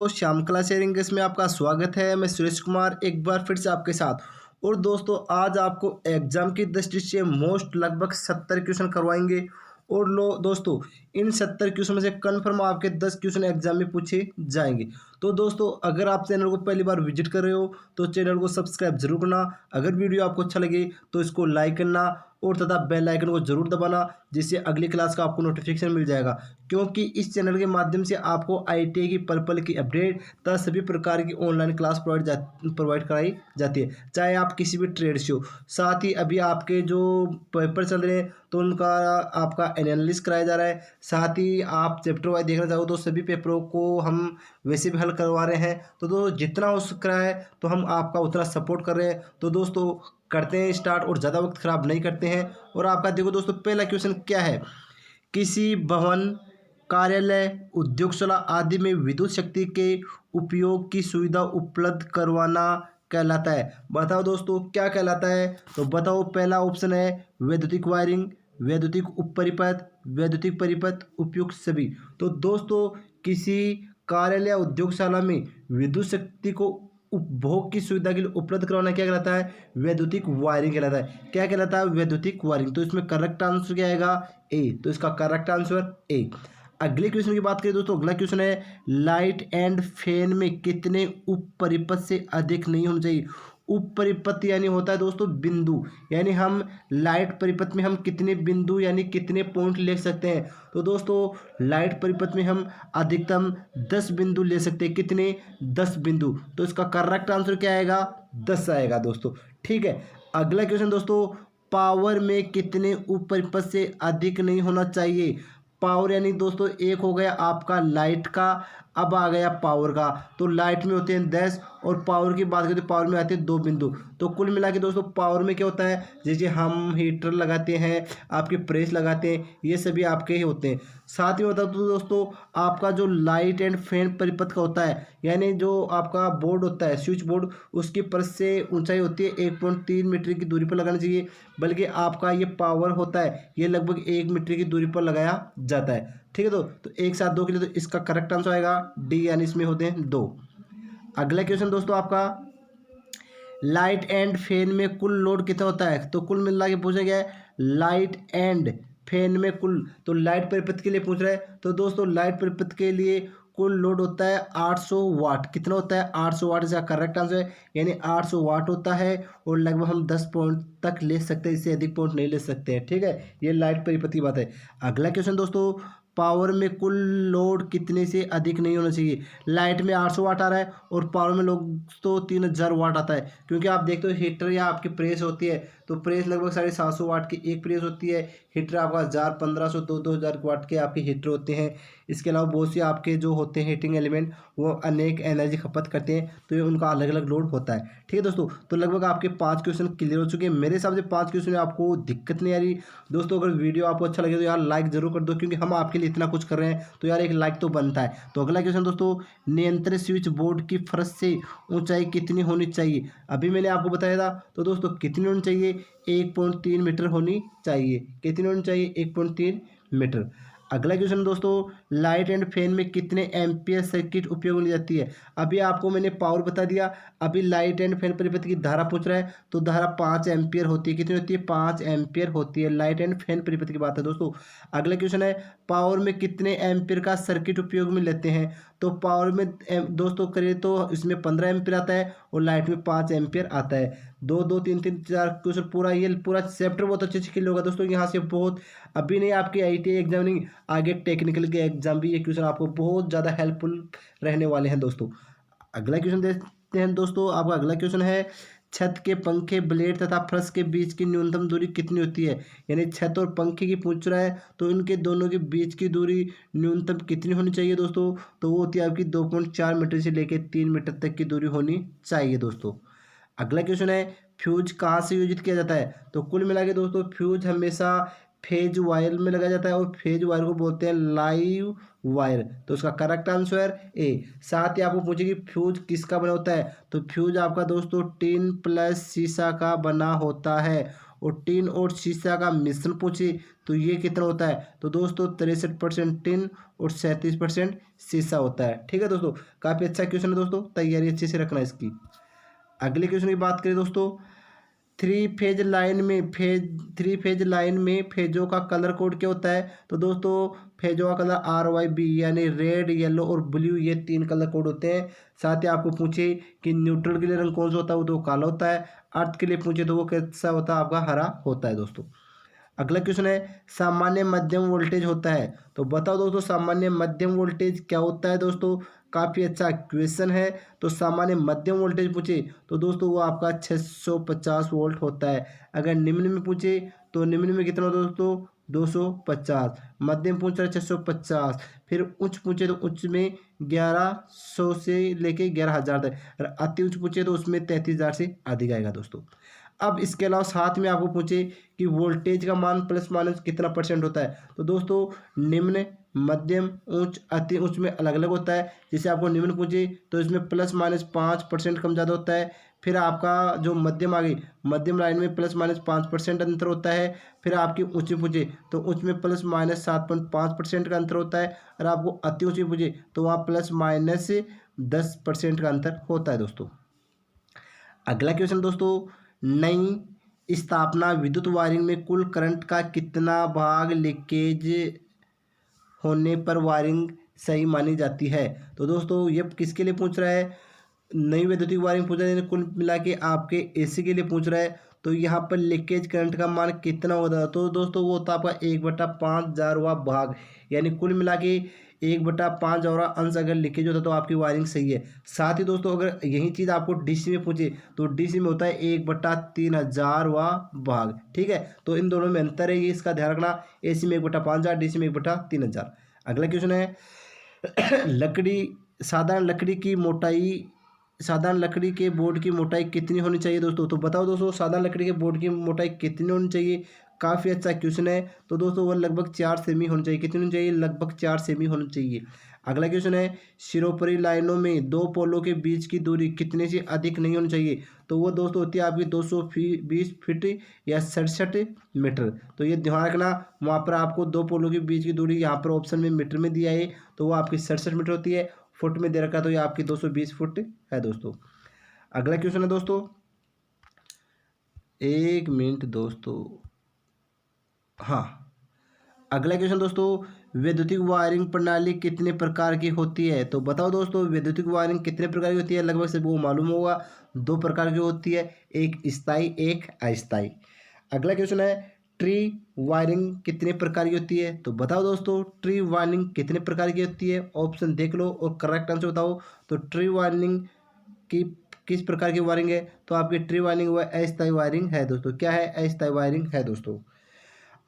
तो श्याम कला शेयरिंग में आपका स्वागत है। मैं सुरेश कुमार एक बार फिर से आपके साथ। और दोस्तों आज आपको एग्जाम की दृष्टि से मोस्ट लगभग 70 क्वेश्चन करवाएंगे। और लो दोस्तों, इन 70 क्वेश्चन में से कन्फर्म आपके 10 क्वेश्चन एग्जाम में पूछे जाएंगे। तो दोस्तों अगर आप चैनल को पहली बार विजिट कर रहे हो तो चैनल को सब्सक्राइब जरूर करना। अगर वीडियो आपको अच्छा लगे तो इसको लाइक करना और तथा बेल आइकन को जरूर दबाना, जिससे अगली क्लास का आपको नोटिफिकेशन मिल जाएगा। क्योंकि इस चैनल के माध्यम से आपको आईटीआई की पर्पल की अपडेट तथा सभी प्रकार की ऑनलाइन क्लास प्रोवाइड कराई जाती है, चाहे आप किसी भी ट्रेड से हो। साथ ही अभी आपके जो पेपर चल रहे हैं तो उनका आपका एनालिसिस कराया जा रहा है। साथ ही आप चैप्टर वाइज देखना चाहो तो सभी पेपरों को हम वैसे भी हल करवा रहे हैं। तो जितना हो सक रहा है तो हम आपका उतना सपोर्ट कर रहे हैं। तो दोस्तों करते हैं स्टार्ट और ज़्यादा वक्त खराब नहीं करते हैं। और आपका देखो दोस्तों पहला क्वेश्चन क्या है। किसी भवन, कार्यालय, उद्योगशाला आदि में विद्युत शक्ति के उपयोग की सुविधा उपलब्ध करवाना कहलाता है। बताओ दोस्तों क्या कहलाता है। तो बताओ, पहला ऑप्शन है वैद्युतिक वायरिंग, वैद्युतिक उपपरिपथ, वैद्युतिक परिपथ, उपयुक्त सभी। तो दोस्तों किसी कार्यालय या उद्योगशाला में विद्युत शक्ति को उपभोग की सुविधा के लिए उपलब्ध करवाना क्या कहलाता है, वैद्युतिक वायरिंग कहलाता है। क्या कहलाता है, वैद्युतिक वायरिंग। तो इसमें करेक्ट आंसर क्या आएगा, ए। तो इसका करेक्ट आंसर ए। अगले क्वेश्चन की बात करें दोस्तों, अगला क्वेश्चन है लाइट एंड फैन में कितने उप परिपथ से अधिक नहीं होना चाहिए। उप परिपथ यानी होता है दोस्तों बिंदु, यानी हम लाइट परिपथ में हम कितने बिंदु यानी कितने पॉइंट ले सकते हैं। तो दोस्तों लाइट परिपथ में हम अधिकतम 10 बिंदु ले सकते हैं। कितने, 10 बिंदु। तो इसका करेक्ट आंसर क्या आएगा, 10 आएगा दोस्तों। ठीक है। अगला क्वेश्चन दोस्तों, पावर में कितने उप परिपथ से अधिक नहीं होना चाहिए। पावर यानी दोस्तों एक हो गया आपका लाइट का, अब आ गया पावर का। तो लाइट में होते हैं 10 और पावर की बात करें तो पावर में आते हैं 2 बिंदु। तो कुल मिला के दोस्तों पावर में क्या होता है, जैसे हम हीटर लगाते हैं, आपके प्रेस लगाते हैं, ये सभी आपके ही होते हैं। साथ ही बता दो दोस्तों, आपका जो लाइट एंड फैन परिपथ का होता है, यानी जो आपका बोर्ड होता है स्विच बोर्ड, उसकी परत से ऊंचाई होती है 1.3 मीटर की दूरी पर लगाना चाहिए। बल्कि आपका ये पावर होता है ये लगभग 1 मीटर की दूरी पर लगाया जाता है। ठीक है। तो एक साथ दो के लिए तो इसका करेक्ट आंसर आएगा डी, यानी इसमें होते हैं 2। अगला क्वेश्चन दोस्तों आपका, लाइट एंड फैन में कुल लोड कितना होता है। तो कुल मिला के पूछा गया है लाइट एंड फैन में कुल, तो लाइट परिपथ के लिए पूछ रहा है। तो दोस्तों लाइट परिपथ के लिए कुल लोड होता है 800 वाट। कितना होता है, 800 वाट। इसका करेक्ट आंसर है, यानी 800 वाट होता है। और लगभग हम 10 पॉइंट तक ले सकते हैं, इससे अधिक पॉइंट नहीं ले सकते हैं। ठीक है, ये लाइट परिपथ की बात है। अगला क्वेश्चन दोस्तों, पावर में कुल लोड कितने से अधिक नहीं होना चाहिए। लाइट में 800 वाट आ रहा है और पावर में लोग तो 3000 वाट आता है। क्योंकि आप देखते हो हीटर या आपकी प्रेस होती है, तो प्रेस लगभग 750 वाट की एक प्रेस होती है। हीटर आपका 1000, 1500, 2000 वाट के आपके हीटर होते हैं। इसके अलावा बहुत से आपके जो होते हैं हीटिंग एलिमेंट, वो अनेक एनर्जी खपत करते हैं, तो ये उनका अलग अलग लोड होता है। ठीक है दोस्तों, तो लगभग आपके 5 क्वेश्चन क्लियर हो चुके हैं। मेरे हिसाब से 5 क्वेश्चन में आपको दिक्कत नहीं आ रही। दोस्तों अगर वीडियो आपको अच्छा लगे तो यार लाइक जरूर कर दो, क्योंकि हम आपके लिए इतना कुछ कर रहे हैं तो यार एक लाइक तो बनता है। तो अगला क्वेश्चन दोस्तों, नियंत्रण स्विच बोर्ड की फर्श से ऊंचाई कितनी होनी चाहिए। अभी मैंने आपको बताया था। तो दोस्तों कितनी होनी चाहिए, 1.3 मीटर होनी चाहिए। कितनी होनी चाहिए, 1.3 मीटर। अगला क्वेश्चन दोस्तों, लाइट एंड फैन में कितने एम्पियर सर्किट उपयोग में ली जाती है। अभी आपको मैंने पावर बता दिया। अभी लाइट एंड फैन परिपथ की धारा पूछ रहा है, तो धारा 5 एम्पियर होती है। कितनी होती है, 5 एम्पियर होती है। लाइट एंड फैन परिपथ की बात है दोस्तों। अगला क्वेश्चन है, पावर में कितने एम्पियर का सर्किट उपयोग में लेते हैं। तो पावर में दोस्तों करें तो इसमें 15 एम्पियर आता है और लाइट में 5 एम्पियर आता है। 2 2 3 3 4 क्वेश्चन पूरा, ये पूरा चैप्टर बहुत अच्छे से क्लियर होगा दोस्तों। यहाँ से बहुत अभी नहीं, आपके आईटीआई एग्जाम नहीं, आगे टेक्निकल के एग्जाम भी ये क्वेश्चन आपको बहुत ज़्यादा हेल्पफुल रहने वाले हैं दोस्तों। अगला क्वेश्चन देखते हैं दोस्तों। आपका अगला क्वेश्चन है, छत के पंखे ब्लेड तथा फर्श के बीच की न्यूनतम दूरी कितनी होती है। यानी छत और पंखे की पूछ रहा है, तो इनके दोनों के बीच की दूरी न्यूनतम कितनी होनी चाहिए दोस्तों। तो वो होती है आपकी 2.4 मीटर से लेकर 3 मीटर तक की दूरी होनी चाहिए दोस्तों। अगला क्वेश्चन है, फ्यूज कहाँ से योजित किया जाता है। तो कुल मिला के दोस्तों फ्यूज हमेशा फेज वायर में लगाया जाता है, और फेज वायर को बोलते हैं लाइव वायर। तो उसका करेक्ट आंसर ए। साथ ही आपको पूछेगी फ्यूज किसका बना होता है। तो फ्यूज आपका दोस्तों टिन प्लस शीशा का बना होता है। और टिन और शीशा का मिश्रण पूछे तो ये कितना होता है, तो दोस्तों 63% टिन और 37% शीशा होता है। ठीक है दोस्तों, काफ़ी अच्छा क्वेश्चन है दोस्तों, तैयारी अच्छे से रखना इसकी। अगले क्वेश्चन की बात करें दोस्तों, थ्री फेज लाइन में फेजों का कलर कोड क्या होता है, तो दोस्तों फेजों का कलर RYB यानी रेड, येलो और ब्लू, ये 3 कलर कोड होते हैं। साथ ही आपको पूछे कि न्यूट्रल के लिए रंग कौन सा होता है, वो तो काला होता है। अर्थ के लिए पूछे तो वो कैसा होता है, आपका हरा होता है दोस्तों। अगला क्वेश्चन है, सामान्य मध्यम वोल्टेज होता है, तो बताओ दोस्तों सामान्य मध्यम वोल्टेज क्या होता है दोस्तों। काफ़ी अच्छा क्वेश्चन है। तो सामान्य मध्यम वोल्टेज पूछे तो दोस्तों वो आपका 650 वोल्ट होता है। अगर निम्न में पूछे तो निम्न में कितना होता है दोस्तों, 250। मध्यम पूछ रहा है 650। फिर उच्च पूछे तो उच्च में 1100 से लेके 11,000 तक। और अति उच्च पूछे तो उसमें 33,000 से अधिक आएगा दोस्तों। अब इसके अलावा साथ में आपको पूछे कि वोल्टेज का मान प्लस माइनस कितना परसेंट होता है, तो दोस्तों निम्न, मध्यम, उच्च, अति उच्च में अलग अलग होता है। जैसे आपको निम्न पूछे तो इसमें प्लस माइनस 5% कम ज़्यादा होता है। फिर आपका जो मध्यम आ गई, मध्यम लाइन में प्लस माइनस 5% अंतर होता है। फिर आपकी उच्च पूछे तो उच्च में प्लस माइनस 7.5% का अंतर होता है। और आपको अति उच्च पूछे तो वहाँ प्लस माइनस 10% का अंतर होता है दोस्तों। अगला क्वेश्चन दोस्तों, नई स्थापना विद्युत वायरिंग में कुल करंट का कितना भाग लीकेज होने पर वायरिंग सही मानी जाती है, तो दोस्तों ये किसके लिए पूछ रहा है, नई वैद्युतिक वायरिंग पूछ रहा है, कुल मिला के आपके AC के लिए पूछ रहा है। तो यहाँ पर लीकेज करंट का मान कितना होता है, तो दोस्तों वो होता है आपका 1/5000वां भाग, यानी कुल मिला के 1/5000 अंश अगर लीकेज होता है तो आपकी वायरिंग सही है। साथ ही दोस्तों अगर यही चीज़ आपको DC में पूछे तो DC में होता है 1/3000वां भाग। ठीक है, तो इन दोनों में अंतर है, ये इसका ध्यान रखना। AC में 1/5000, DC में 1/3000। अगला क्वेश्चन है, लकड़ी साधारण लकड़ी की मोटाई साधारण लकड़ी के बोर्ड की मोटाई कितनी होनी चाहिए दोस्तों, तो बताओ दोस्तों साधारण लकड़ी के बोर्ड की मोटाई कितनी होनी चाहिए। काफ़ी अच्छा क्वेश्चन है। तो दोस्तों वो लगभग 4 सेमी होनी चाहिए। कितनी होनी चाहिए, लगभग 4 सेमी होनी चाहिए। अगला क्वेश्चन है, सिरोपरी लाइनों में दो पोलों के बीच की दूरी कितने से अधिक नहीं होनी चाहिए, तो वो दोस्तों होती है आपकी 220 फीट या 67 मीटर। तो ये ध्यान रखना, वहाँ पर आपको दो पोलों के बीच की दूरी यहाँ पर ऑप्शन में मीटर में दिया है, तो वो आपकी 67 मीटर होती है। फुट में दे रखा है तो ये आपकी 220 फुट है दोस्तों। अगला क्वेश्चन है दोस्तों, एक मिनट दोस्तों, हाँ अगला क्वेश्चन दोस्तों, वैद्युतिक वायरिंग प्रणाली कितने प्रकार की होती है, तो बताओ दोस्तों वैद्युतिक वायरिंग कितने प्रकार की होती है। लगभग सबको मालूम होगा, 2 प्रकार की होती है, एक स्थायी एक अस्थायी। अगला क्वेश्चन है, ट्री वायरिंग कितने प्रकार की होती है, तो बताओ दोस्तों ट्री वायरिंग कितने प्रकार की होती है। ऑप्शन देख लो और करेक्ट आंसर बताओ। तो ट्री वायरिंग की किस प्रकार की वायरिंग है, तो आपकी ट्री वायरिंग व अस्थायी वायरिंग है दोस्तों। क्या है, अस्थायी वायरिंग है दोस्तों।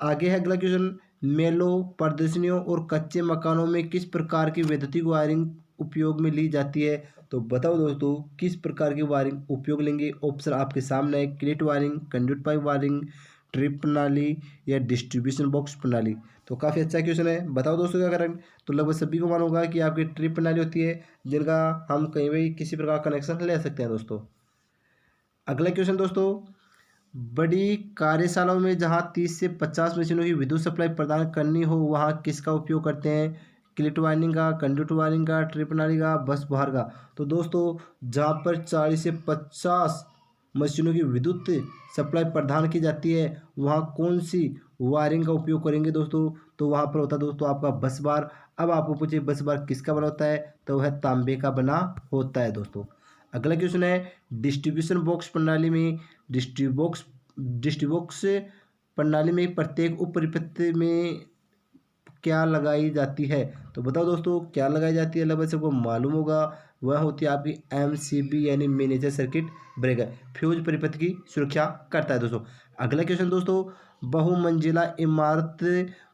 आगे है अगला क्वेश्चन, मेलों, प्रदर्शनियों और कच्चे मकानों में किस प्रकार की वैद्युतिक वायरिंग उपयोग में ली जाती है, तो बताओ दोस्तों किस प्रकार की वायरिंग उपयोग लेंगे। ऑप्शन आपके सामने है, cleat wiring, conduit pipe wiring, trip प्रणाली या डिस्ट्रीब्यूशन बॉक्स प्रणाली। तो काफ़ी अच्छा क्वेश्चन है, बताओ दोस्तों क्या करें। तो लगभग सभी को मालूम होगा कि आपकी ट्रिप प्रणाली होती है, जिनका हम कहीं भी किसी प्रकार का कनेक्शन ले सकते हैं दोस्तों। अगला क्वेश्चन दोस्तों, बड़ी कार्यशालाओं में जहां 30 से 50 मशीनों की विद्युत सप्लाई प्रदान करनी हो वहां किसका उपयोग करते हैं। क्लिट वायरिंग का, कंडक्ट वायरिंग का, ट्री प्रणाली का, बस बाहर का। तो दोस्तों जहां पर 40 से 50 मशीनों की विद्युत सप्लाई प्रदान की जाती है वहां कौन सी वायरिंग का उपयोग करेंगे दोस्तों, तो वहां पर होता है दोस्तों आपका बस बार। अब आपको पूछे बस बार किसका बना होता है, तो वह तांबे का बना होता है दोस्तों। अगला क्वेश्चन है, डिस्ट्रीब्यूशन बॉक्स प्रणाली में डिस्ट्रीबॉक्स प्रणाली में प्रत्येक उप परिपथ में क्या लगाई जाती है, तो बताओ दोस्तों क्या लगाई जाती है। लगभग सबको मालूम होगा, वह होती है आपकी MCB यानी मैनेजर सर्किट ब्रेकर, फ्यूज परिपथ की सुरक्षा करता है दोस्तों। अगला क्वेश्चन दोस्तों, बहुमंजिला इमारत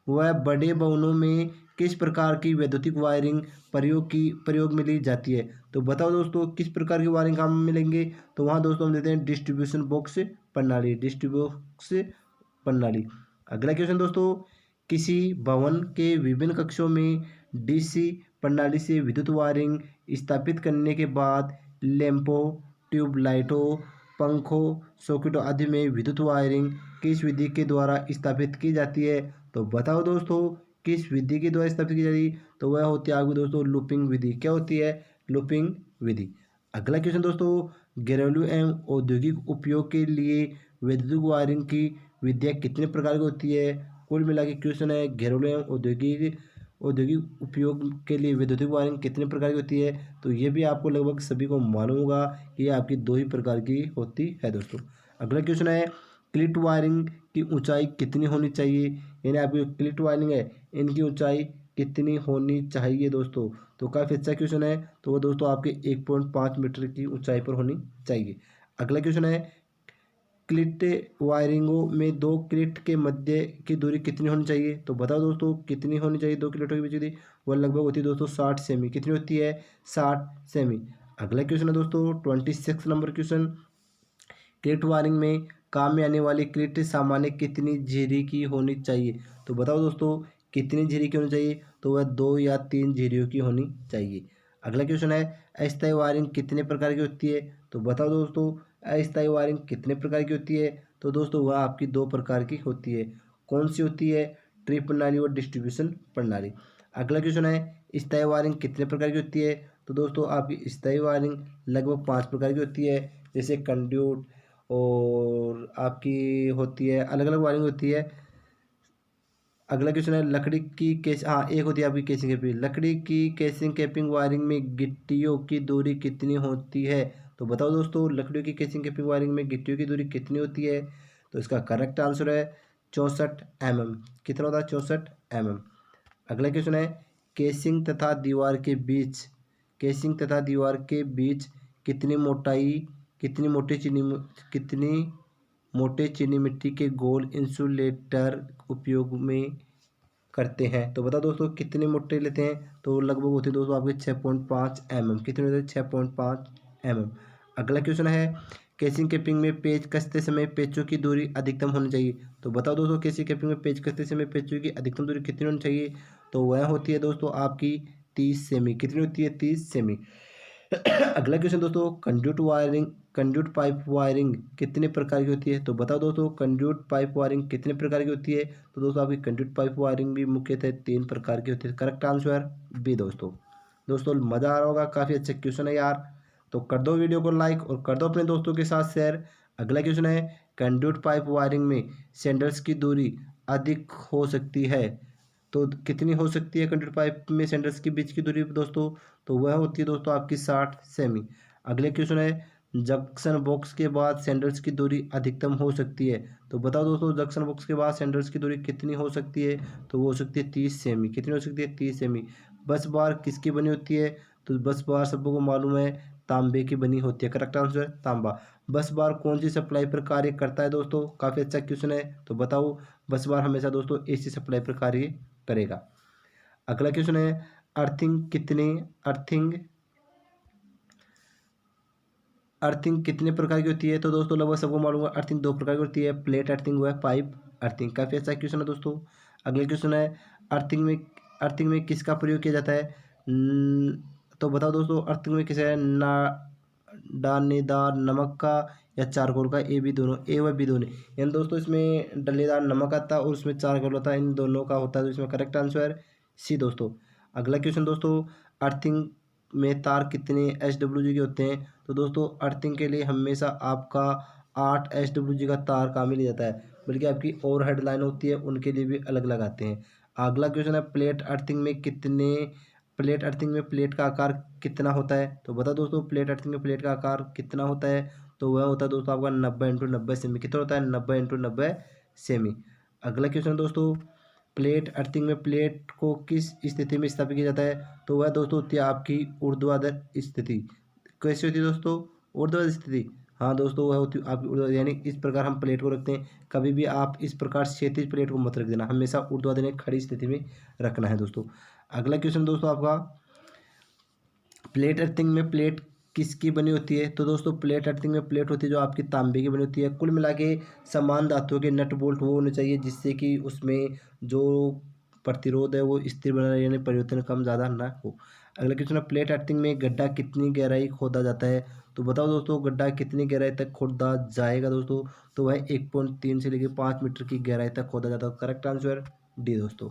व बड़े भवनों में किस प्रकार की वैद्युतिक वायरिंग प्रयोग में ली जाती है, तो बताओ दोस्तों किस प्रकार की वायरिंग काम में लेंगे। तो वहाँ दोस्तों हम लेते हैं डिस्ट्रीब्यूशन बॉक्स प्रणाली। अगला क्वेश्चन दोस्तों, किसी भवन के विभिन्न कक्षों में DC प्रणाली से विद्युत वायरिंग स्थापित करने के बाद लैंपों, ट्यूबलाइटों पंखों, सॉकेटों आदि में विद्युत वायरिंग किस विधि के द्वारा स्थापित की जाती है? तो बताओ दोस्तों, किस विधि के द्वारा स्थापित की जाती है? तो वह होती है आपकी दोस्तों लूपिंग विधि। क्या होती है? लूपिंग विधि। अगला क्वेश्चन दोस्तों, घरेलू एवं औद्योगिक उपयोग के लिए विद्युत वायरिंग की विधियाँ कितने प्रकार की होती है? कुल मिला के क्वेश्चन है, घरेलू एवं औद्योगिक औद्योगिक उपयोग के लिए विद्युत वायरिंग कितने प्रकार की होती है? तो ये भी आपको लगभग सभी को मालूम होगा कि ये आपकी दो ही प्रकार की होती है दोस्तों। अगला क्वेश्चन है, क्लिट वायरिंग की ऊंचाई कितनी होनी चाहिए? यानी आपकी क्लिट वायरिंग है, इनकी ऊंचाई कितनी होनी चाहिए दोस्तों? तो काफ़ी अच्छा क्वेश्चन है। तो वो दोस्तों आपके 1.5 मीटर की ऊंचाई पर होनी चाहिए। अगला क्वेश्चन है, क्लिट वायरिंगों में दो क्लिट के मध्य की दूरी कितनी होनी चाहिए? तो बताओ दोस्तों, कितनी होनी चाहिए दो क्लिटों के बीच की दूरी? वह लगभग होती है दोस्तों 60 सेमी। कितनी होती है? 60 सेमी। अगला क्वेश्चन है दोस्तों 26 नंबर क्वेश्चन, क्लिट वायरिंग में काम में आने वाली क्लिट सामान्य कितनी झिरी की होनी चाहिए? तो बताओ दोस्तों, कितनी झिरी की होनी चाहिए? तो वह 2 या 3 झिरियों की होनी चाहिए। अगला क्वेश्चन है, अस्थायी वायरिंग कितने प्रकार की होती है? तो बताओ दोस्तों, अस्थायी वायरिंग कितने प्रकार की होती है? तो दोस्तों वह आपकी 2 प्रकार की होती है। कौन सी होती है? ट्री प्रणाली और डिस्ट्रीब्यूशन प्रणाली। अगला क्वेश्चन है, स्थायी वायरिंग कितने प्रकार की होती है? तो दोस्तों आपकी स्थायी वायरिंग लगभग 5 प्रकार की होती है, जैसे कंड्यूट और आपकी होती है, अलग अलग वायरिंग होती है। अगला क्वेश्चन है, लकड़ी की केस हाँ एक होती है आपकी केसिंग कैपिंग। लकड़ी की केसिंग कैपिंग वायरिंग में गिट्टियों की दूरी कितनी होती है? तो बताओ दोस्तों, लकड़ियों की केसिंग कैपिंग वायरिंग में गिट्टियों की दूरी कितनी होती है? तो इसका करेक्ट आंसर है 64 mm। कितना होता है? 64 mm। अगला क्वेश्चन है, केसिंग तथा दीवार के बीच केसिंग तथा दीवार के बीच कितनी मोटाई कितनी मोटी चीनी कितनी मोटे चीनी मिट्टी के गोल इंसुलेटर उपयोग में करते हैं? तो बता दोस्तों, कितने मोटे लेते हैं? तो लगभग होते हैं दोस्तों आपके 6.5 mm। कितने होते हैं? 6.5 mm। अगला क्वेश्चन है, केसिंग कैपिंग में पेच कसते समय पेचों की दूरी अधिकतम होनी चाहिए। तो बताओ दोस्तों, केसिंग कैपिंग में पेच कसते समय पेचों की अधिकतम दूरी कितनी होनी चाहिए? तो वह होती है दोस्तों आपकी 30 सेमी। कितनी होती है? 30 सेमी। अगला क्वेश्चन दोस्तों, कंड्यूट पाइप वायरिंग कितने प्रकार की होती है? तो बताओ दोस्तों, कंड्यूट पाइप वायरिंग कितने प्रकार की होती है? तो दोस्तों आपकी कंड्यूट पाइप वायरिंग भी मुख्यतः 3 प्रकार की होती है। करेक्ट आंसर बी दोस्तों। दोस्तों मज़ा आ रहा होगा, काफ़ी अच्छा क्वेश्चन है यार। तो कर दो वीडियो को लाइक और कर दो अपने दोस्तों के साथ शेयर। अगला क्वेश्चन है, कंड्यूट पाइप वायरिंग में सैंडल्स की दूरी अधिक हो सकती है। तो कितनी हो सकती है कंडक्टर पाइप में सैंडल्स के बीच की दूरी दोस्तों? तो वह होती है दोस्तों आपकी 60 सेमी। अगले क्वेश्चन है, जंक्शन बॉक्स के बाद सैंडल्स की दूरी अधिकतम हो सकती है। तो बताओ दोस्तों, जंक्शन बॉक्स के बाद सैंडल्स की दूरी कितनी हो सकती है? तो वो हो सकती है 30 सेमी। कितनी हो सकती है? 30 सेमी। बस बार किसकी बनी होती है? तो बस बार सबको मालूम है, तांबे की बनी होती है। करेक्ट आंसर तांबा। बस बार कौन सी सप्लाई पर कार्य करता है दोस्तों? काफ़ी अच्छा क्वेश्चन है। तो बताओ, बस बार हमेशा दोस्तों एसी सप्लाई पर कार्य करेगा। अगला क्वेश्चन है, अर्थिंग अर्थिंग कितने प्रकार की होती है? तो दोस्तों लगभग सबको मालूम है, अर्थिंग 2 प्रकार की होती है, प्लेट अर्थिंग व पाइप अर्थिंग। काफ़ी अच्छा क्वेश्चन है दोस्तों। अगला क्वेश्चन है, अर्थिंग में अर्थिंग में किसका प्रयोग किया जाता है? तो बताओ दोस्तों, अर्थिंग में किस है? दानेदार नमक का या चारकोल का? ए बी दोनों, ए व बी दोनों। यानी दोस्तों इसमें डलेदार नमक आता है और उसमें चारकोल होता है, इन दोनों का होता है। तो इसमें करेक्ट आंसर सी दोस्तों। अगला क्वेश्चन दोस्तों, अर्थिंग में तार कितने SWG के होते हैं? तो दोस्तों अर्थिंग के लिए हमेशा आपका 8 SWG का तार काम ही नहीं जाता है, बल्कि आपकी ओवरहेड लाइन होती है, उनके लिए भी अलग लगाते हैं। अगला क्वेश्चन है, प्लेट अर्थिंग में प्लेट का आकार कितना होता है? तो बता दोस्तों, प्लेट अर्थिंग में प्लेट का आकार कितना होता है? तो वह होता है दोस्तों आपका 90 × 90 सेमी। कितना होता है? 90 × 90 सेमी। अगला क्वेश्चन दोस्तों, प्लेट अर्थिंग में प्लेट को किस स्थिति में स्थापित किया जाता है? तो वह दोस्तों होती है आपकी ऊर्ध्वाधर स्थिति। कैसी होती है दोस्तों? ऊर्ध्वाधर स्थिति। हाँ दोस्तों, वह होती है आपकी ऊर्ध्वाधर, यानी इस प्रकार हम प्लेट को रखते हैं। कभी भी आप इस प्रकार क्षैतिज प्लेट को मत रख देना, हमेशा ऊर्ध्वाधर यानी खड़ी स्थिति में रखना है दोस्तों। अगला क्वेश्चन दोस्तों आपका, प्लेट अर्थिंग में प्लेट किसकी बनी होती है? तो दोस्तों प्लेट अर्थिंग में प्लेट होती है जो आपकी तांबे की बनी होती है। कुल मिला के समान धातुओं के नट बोल्ट वो होने चाहिए, जिससे कि उसमें जो प्रतिरोध है वो स्थिर बना रहे, यानी परिवर्तन कम ज़्यादा ना हो। अगला क्वेश्चन है प्लेट अर्थिंग में गड्ढा कितनी गहराई खोदा जाता है। तो बताओ दोस्तों गड्ढा कितनी गहराई तक खोदा जाएगा दोस्तों। तो वह 1.3 से लेकर 5 मीटर की गहराई तक खोदा जाता है। करेक्ट आंसर डी दोस्तों।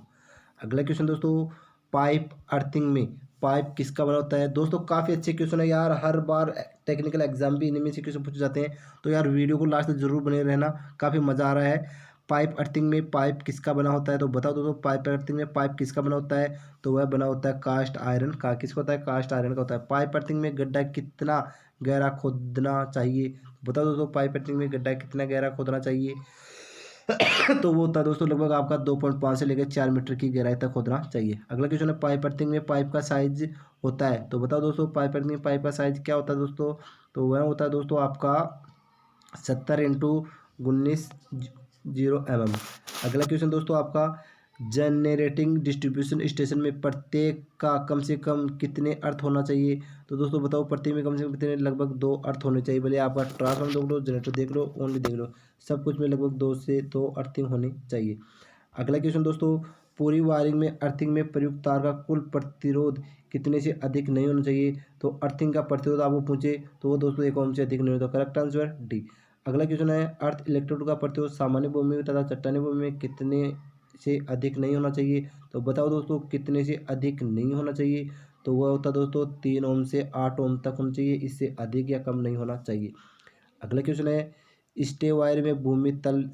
अगला क्वेश्चन दोस्तों पाइप अर्थिंग में पाइप किसका बना होता है। दोस्तों काफ़ी अच्छे क्वेश्चन है यार, हर बार टेक्निकल एग्जाम भी इनमें से क्वेश्चन पूछे जाते हैं। तो यार वीडियो को लास्ट तक जरूर बने रहना, काफ़ी मज़ा आ रहा है। पाइप अर्थिंग में पाइप किसका बना होता है। तो बताओ दोस्तों पाइप अर्थिंग में पाइप किसका बना होता है। तो वह बना होता है कास्ट आयरन का। किसका होता है, कास्ट आयरन का होता है। पाइप अर्थिंग में गड्ढा कितना गहरा खोदना चाहिए। बताओ दोस्तों पाइप अर्थिंग में गड्ढा कितना गहरा खोदना चाहिए। तो वो होता है दोस्तों लगभग आपका 2.5 से लेकर 4 मीटर की गहराई तक खोदना चाहिए। अगला क्वेश्चन है पाइप अर्थिंग में पाइप का साइज होता है। तो बताओ दोस्तों पाइप अर्थिंग में पाइप का साइज क्या होता है दोस्तों। तो वह होता है दोस्तों आपका 70x19 mm। अगला क्वेश्चन दोस्तों आपका जनरेटिंग डिस्ट्रीब्यूशन स्टेशन में प्रत्येक का कम से कम कितने अर्थ होना चाहिए। तो दोस्तों बताओ प्रत्येक में कम से कम कितने, लगभग 2 अर्थ होने चाहिए। भले आपका ट्रांसफार्मर देख लो, जनरेटर देख लो, ओनली देख लो, सब कुछ में लगभग 2 से 2 अर्थिंग होनी चाहिए। अगला क्वेश्चन दोस्तों पूरी वायरिंग में अर्थिंग में प्रयुक्त तार का कुल प्रतिरोध कितने से अधिक नहीं होना चाहिए। तो अर्थिंग का प्रतिरोध आपको पूछे तो वो दोस्तों 1 ओम से अधिक नहीं होता। Correct answer D. अगला क्वेश्चन है अर्थ इलेक्ट्रोड का प्रतिरोध सामान्य भूमि में तथा चट्टानी भूमि में कितने से अधिक नहीं होना चाहिए। तो बताओ दोस्तों कितने से अधिक नहीं होना चाहिए। तो वह होता है दोस्तों 3 ओम से 8 ओम तक होना चाहिए, इससे अधिक या कम नहीं होना चाहिए। अगला क्वेश्चन है स्टे वायर में भूमि तल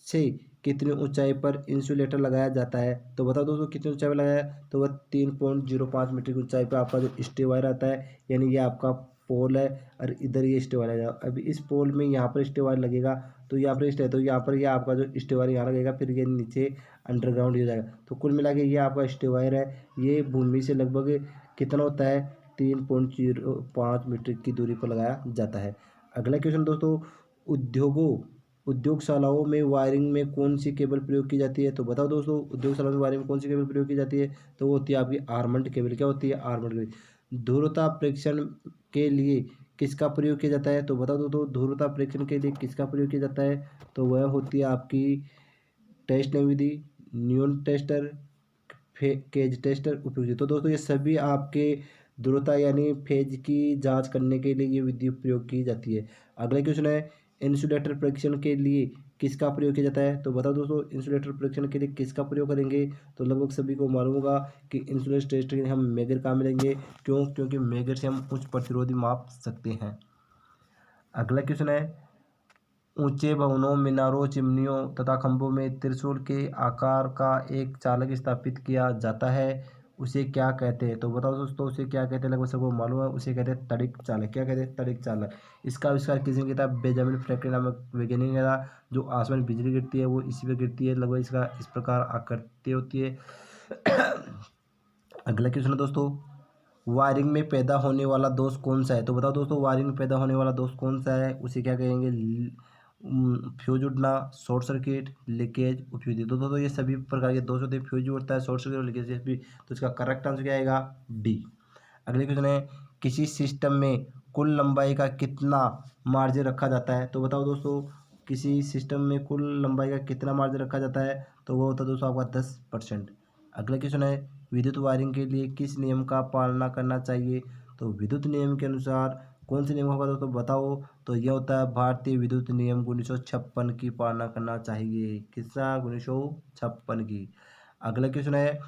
से कितनी ऊंचाई पर इंसुलेटर लगाया जाता है। तो बताओ दोस्तों कितनी ऊंचाई पर लगाया है। तो वह 3.05 मीटर की ऊंचाई पर आपका जो स्टे वायर आता है, यानी ये आपका पोल है और इधर ये स्टे वायर है। अभी इस पोल में यहाँ पर स्टे वायर लगेगा, तो यहाँ पर स्टे, तो यहाँ पर ये आपका जो स्टे वायर यहाँ लगेगा, फिर ये नीचे अंडरग्राउंड हो जाएगा। तो कुल मिला के ये आपका स्टे वायर है, ये भूमि से लगभग कितना होता है 3.05 मीटर की दूरी पर लगाया जाता है। अगला क्वेश्चन दोस्तों उद्योगशालाओं में वायरिंग में कौन सी केबल प्रयोग की जाती है। तो बताओ दोस्तों उद्योगशालाओं में वायरिंग में कौन सी केबल प्रयोग की जाती है। तो वो होती है आपकी आर्मंड केबल। क्या होती है, आर्मंड केबल। ध्रुवता परीक्षण के लिए किसका प्रयोग किया जाता है। तो बताओ दोस्तों ध्रुवता परीक्षण के लिए किसका प्रयोग किया जाता है। तो वह होती है आपकी टेस्ट विधि, न्यून टेस्टर, केज टेस्टर उपयोगी। तो दोस्तों ये सभी आपके ध्रुवता यानी फेज की जांच करने के लिए ये विधि प्रयोग की जाती है। अगला क्वेश्चन है इंसुलेटर परीक्षण के लिए किसका प्रयोग किया जाता है। तो बताओ दोस्तों इंसुलेटर परीक्षण के लिए किसका प्रयोग करेंगे। तो लगभग सभी को मालूम होगा कि इंसुलेटर टेस्ट के लिए हम मेगर का मिलेंगे। क्यों, क्योंकि मेगर से हम उच्च प्रतिरोधी माप सकते हैं। अगला क्वेश्चन है ऊंचे भवनों, मीनारों, चिमनियों तथा खंभों में त्रिशूल के आकार का एक चालक स्थापित किया जाता है, उसे क्या कहते हैं। तो बताओ दोस्तों उसे क्या कहते हैं, लगभग सबको मालूम है, उसे कहते हैं तड़िक चालक। क्या कहते हैं, तड़िक चालक। इसका आविष्कार किसने किया था, बेंजामिन फ्रैंकलिन नामक वैज्ञानिक ने था। जो आसमान में बिजली गिरती है वो इसी पे गिरती है, लगभग इसका इस प्रकार आकृति होती है। अगला क्वेश्चन है दोस्तों वायरिंग में पैदा होने वाला दोष कौन सा है। तो बताओ दोस्तों वायरिंग में पैदा होने वाला दोष कौन सा है, उसे क्या कहेंगे, फ्यूज उड़ना, शॉर्ट सर्किट, लीकेज, उपयुक्ति। तो दोस्तों ये सभी प्रकार के दोष होते हैं, फ्यूज उड़ता है, शॉर्ट सर्किट और लीकेज भी। तो इसका करेक्ट आंसर क्या आएगा, डी। अगले क्वेश्चन है किसी सिस्टम में कुल लंबाई का कितना मार्जिन रखा जाता है। तो बताओ दोस्तों किसी सिस्टम में कुल लंबाई का कितना मार्जिन रखा जाता है। तो वो होता है दोस्तों आपका 10%। अगला क्वेश्चन है विद्युत वायरिंग के लिए किस नियम का पालना करना चाहिए। तो विद्युत नियम के अनुसार कौन से नियम होगा दोस्तों बताओ। तो यह होता है भारतीय विद्युत नियम 1956 की पालना करना चाहिए। किसका, 1956 की। अगला क्वेश्चन है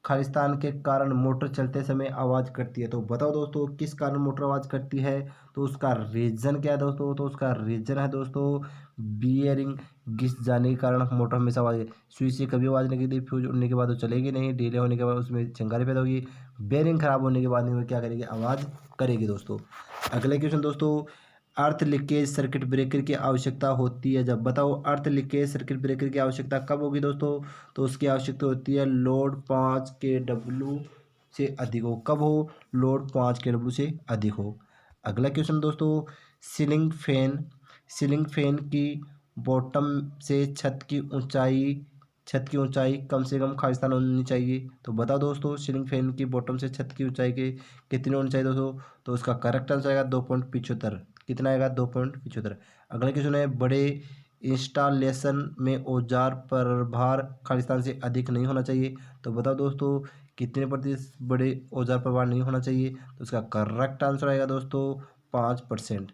खालिस्तान के कारण मोटर चलते समय आवाज़ करती है। तो बताओ दोस्तों किस कारण मोटर आवाज़ करती है। तो उसका रीज़न क्या है दोस्तों। तो उसका रीज़न है दोस्तों बियरिंग घिस जाने के कारण मोटर हमेशा आवाज़, स्विच से कभी आवाज़ नहीं करती, फ्यूज उड़ने के बाद वो चलेगी नहीं, डिले होने के बाद उसमें चिंगारी पैदा होगी, बेयरिंग खराब होने के बाद नहीं वो क्या करेगी, आवाज़ करेगी दोस्तों। अगले क्वेश्चन दोस्तों अर्थ लीकेज सर्किट ब्रेकर की आवश्यकता होती है जब। बताओ अर्थ लीकेज सर्किट ब्रेकर की आवश्यकता कब होगी दोस्तों। तो उसकी आवश्यकता होती है लोड 5 kW से अधिक हो। कब हो, लोड 5 kW से अधिक हो। अगला क्वेश्चन दोस्तों सीलिंग फैन की बॉटम से छत की ऊंचाई कम से कम खालिस्तान होनी चाहिए। तो बताओ दोस्तों सीलिंग फैन की बॉटम से छत की ऊंचाई के कितनी होनी चाहिए दोस्तों। तो उसका करेक्ट आंसर आएगा 2.75। कितना आएगा, 2.75। अगला क्वेश्चन है बड़े इंस्टॉलेशन में औजार पर भार खालिस्तान से अधिक नहीं होना चाहिए। तो बताओ दोस्तों कितने प्रतिशत बड़े औजार पर वार नहीं होना चाहिए, तो इसका करेक्ट आंसर आएगा दोस्तों 5%।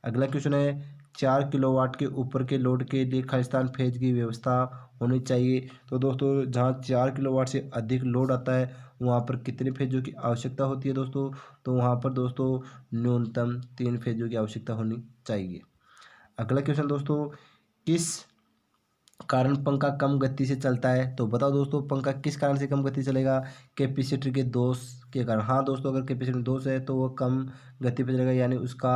अगला क्वेश्चन है 4 किलोवाट के ऊपर के लोड के लिए खालिस्तान फेज की व्यवस्था होनी चाहिए। तो दोस्तों जहाँ 4 किलोवाट से अधिक लोड आता है वहाँ पर कितने फेजों की आवश्यकता होती है दोस्तों, तो वहाँ पर दोस्तों न्यूनतम 3 फेजों की आवश्यकता होनी चाहिए। अगला क्वेश्चन दोस्तों, किस कारण पंखा कम गति से चलता है, तो बताओ दोस्तों पंखा किस कारण से कम गति से चलेगा, कैपेसिटर के दोष के कारण। हाँ दोस्तों, अगर कैपेसिटर में दोष है तो वो कम गति पर चलेगा, यानी उसका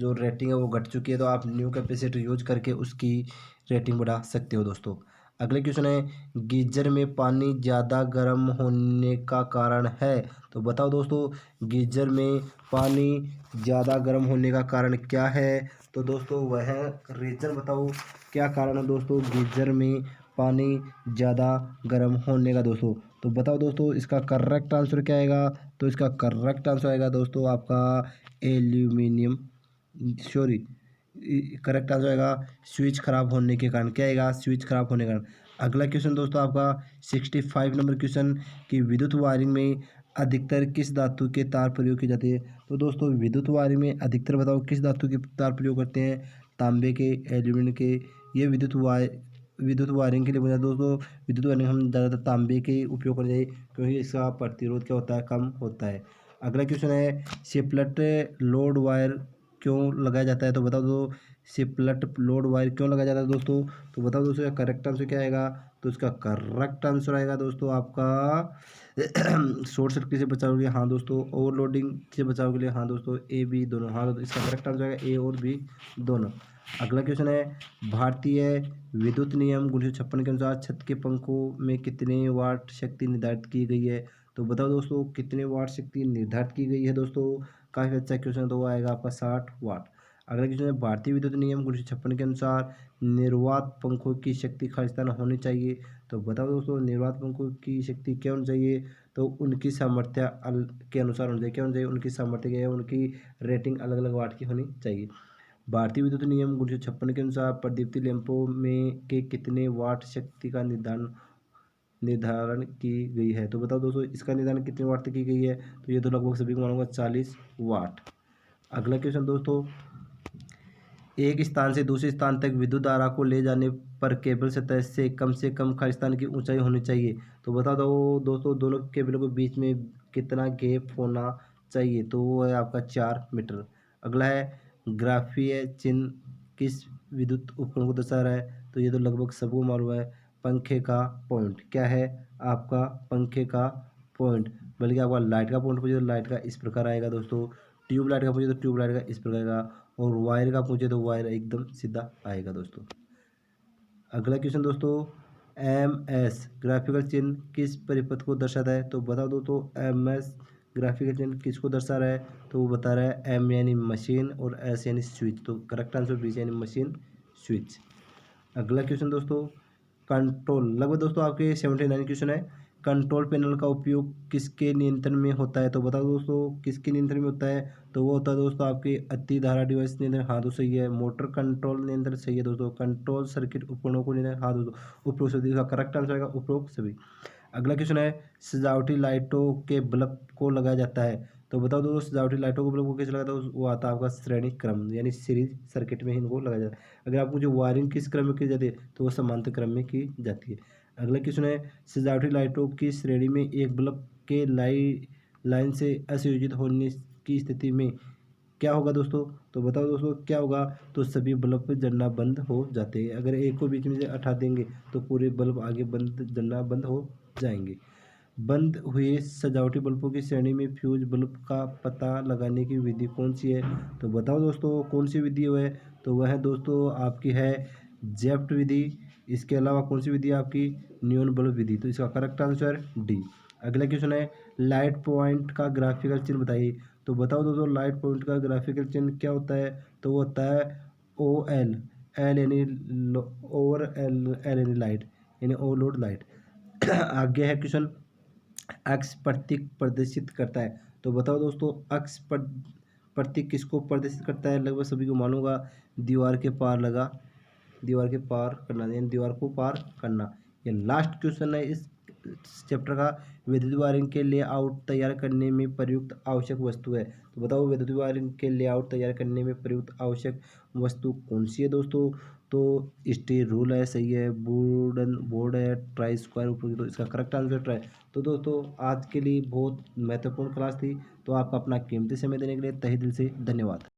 जो रेटिंग है वो घट चुकी है, तो आप न्यू कैपेसिटर यूज करके उसकी रेटिंग बढ़ा सकते हो दोस्तों। अगले क्वेश्चन है गीजर में पानी ज़्यादा गर्म होने का कारण है, तो बताओ दोस्तों गीजर में पानी ज़्यादा गर्म होने का कारण क्या है, तो दोस्तों वह रीजन बताओ क्या कारण है दोस्तों गीजर में पानी ज़्यादा गर्म होने का दोस्तों। तो बताओ दोस्तों इसका करेक्ट आंसर क्या आएगा, तो इसका करेक्ट आंसर आएगा दोस्तों आपका एल्यूमिनियम, सॉरी, करेक्ट आंसर आएगा स्विच खराब होने के कारण। क्या आएगा, स्विच खराब होने के कारण। अगला क्वेश्चन दोस्तों आपका 65 नंबर क्वेश्चन कि विद्युत वायरिंग में अधिकतर किस धातु के तार प्रयोग की जाती है, तो दोस्तों विद्युत वायरिंग में अधिकतर बताओ किस धातु के तार प्रयोग करते हैं, तांबे के, एल्यूमिनियम के। ये विद्युत वायरिंग के लिए बना दोस्तों, विद्युत वायरिंग हम ज़्यादातर तांबे के उपयोग करते हैं क्योंकि इसका प्रतिरोध क्या होता है, कम होता है। अगला क्वेश्चन है शिपलट लोड वायर क्यों लगाया जाता है, तो बता दो शिपलट लोड वायर क्यों लगाया जाता है दोस्तों, तो बताओ दोस्तों इसका करेक्ट आंसर क्या आएगा, तो इसका करेक्ट आंसर आएगा दोस्तों आपका शॉर्ट सर्किट से बचाव के लिए, हाँ दोस्तों, ओवरलोडिंग से बचाव के लिए, हाँ दोस्तों, ए बी दोनों, हाँ दोस्तों इसका करेक्ट आंसर आएगा ए और बी दोनों। अगला क्वेश्चन है भारतीय विद्युत नियम 1956 के अनुसार छत के पंखों में कितने वाट शक्ति निर्धारित की गई है, तो बताओ दोस्तों कितने वाट शक्ति निर्धारित की गई है दोस्तों। काफ़ी अच्छा क्वेश्चन, तो वो आएगा आपका 60 वाट। अगला क्वेश्चन है भारतीय विद्युत नियम 1956 के अनुसार निर्वात पंखों की शक्ति खालिस्तान होनी चाहिए, तो बताओ दोस्तों निर्वात पंखों की शक्ति क्या होनी चाहिए, तो उनकी सामर्थ्य के अनुसार होनी चाहिए। क्या होनी चाहिए, उनकी सामर्थ्य क्या है, उनकी रेटिंग अलग अलग वाट की होनी चाहिए। भारतीय विद्युत नियम 1956 के अनुसार प्रदीप्ति लैंपों में के कितने वाट शक्ति का निर्धारण की गई है, तो बताओ दोस्तों इसका निर्धारण कितने वाट तक की गई है, तो ये तो लगभग सभी को मालूम होगा 40 वाट। अगला क्वेश्चन दोस्तों, एक स्थान से दूसरे स्थान तक विद्युत धारा को ले जाने पर केबल सतह से कम खालिस्तान की ऊंचाई होनी चाहिए, तो बता दो दोस्तों दोनों केबलों के बीच में कितना गैप होना चाहिए, तो वो है आपका 4 मीटर। अगला है ग्राफीय चिन्ह किस विद्युत उपकरण को दर्शा रहा है, तो ये तो लगभग सबको मालूम है, पंखे का पॉइंट। क्या है आपका पंखे का पॉइंट, बल्कि आपका लाइट का पॉइंट पूछे तो लाइट का इस प्रकार आएगा दोस्तों, ट्यूबलाइट का पूछे तो ट्यूबलाइट का इस प्रकार आएगा, और वायर का पूछे तो वायर एकदम सीधा आएगा दोस्तों। अगला क्वेश्चन दोस्तों, एम एस ग्राफिकल चिन्ह किस परिपथ को दर्शाता है, तो बता दो तो एम एस ग्राफिकल चिन्ह किसको दर्शा रहा है, तो वो बता रहा है एम यानी मशीन और एस यानी स्विच, तो करेक्ट आंसर बी यानी मशीन स्विच। अगला क्वेश्चन दोस्तों, कंट्रोल, लगभग दोस्तों आपके 79 क्वेश्चन है, कंट्रोल पैनल का उपयोग किसके नियंत्रण में होता है, तो बताओ दोस्तों किसके नियंत्रण में होता है, तो वो होता है दोस्तों आपके अति धारा डिवाइस नियंत्रण, हाँ दोस्तों सही है, मोटर कंट्रोल नियंत्रण सही है दोस्तों, कंट्रोल सर्किट उपकरणों को नियंत्रण, हाँ दोस्तों उपरोक्त सभी, इसका करेक्ट आंसर आएगा उपरोक्त सभी। अगला क्वेश्चन है सजावटी लाइटों के बल्ब को लगाया जाता है, तो बताओ दोस्तों सजावटी लाइटों को बल्ब को कैसे लगाता है, वो आता है आपका श्रेणी क्रम यानी सीरीज सर्किट में इनको लगाया जाता है। अगर आप मुझे वायरिंग किस क्रम में की जाती है, तो वो समांतर क्रम में की जाती है। अगला क्वेश्चन है सजावटी लाइटों की श्रेणी में एक बल्ब के लाइन से असंयोजित होने की स्थिति में क्या होगा दोस्तों, तो बताओ दोस्तों क्या होगा, तो सभी बल्ब जलना बंद हो जाते हैं। अगर एक को बीच में से हटा देंगे तो पूरे बल्ब आगे जलना बंद हो जाएंगे। बंद हुए सजावटी बल्बों की श्रेणी में फ्यूज बल्ब का पता लगाने की विधि कौन सी है, तो बताओ दोस्तों कौन सी विधि है, तो वह दोस्तों आपकी है जेफ्ट विधि। इसके अलावा कौन सी विधि है आपकी, नियॉन बल्ब विधि, तो इसका करेक्ट आंसर डी। अगला क्वेश्चन है लाइट पॉइंट का ग्राफिकल चिन्ह बताइए, तो बताओ दोस्तों लाइट पॉइंट का ग्राफिकल चिन्ह क्या होता है, तो वो होता है ओ एल, एल यानी ओवर, एल यानी लाइट यानी ओवरलोड लाइट। आगे है क्वेश्चन अक्ष प्रतीक प्रदर्शित करता है, तो बताओ दोस्तों अक्ष प्रतीक किसको प्रदर्शित करता है, लगभग सभी को मालूम होगा, दीवार के पार दीवार के पार करना यानी दीवार को पार करना। ये लास्ट क्वेश्चन है इस चैप्टर का विद्युत वायरिंग के लेआउट तैयार करने में प्रयुक्त आवश्यक वस्तु है। तो बताओ विद्युत वायरिंग के लेआउट तैयार करने में प्रयुक्त आवश्यक वस्तु कौन सी है दोस्तों? तो स्टील रूल है, सही है। वुडन बोर्ड है, ट्राई स्क्वायर, तो इसका करेक्ट आंसर ट्राई। तो दोस्तों आज के लिए बहुत महत्वपूर्ण क्लास थी। तो आपका अपना कीमती समय देने के लिए तहे दिल से धन्यवाद।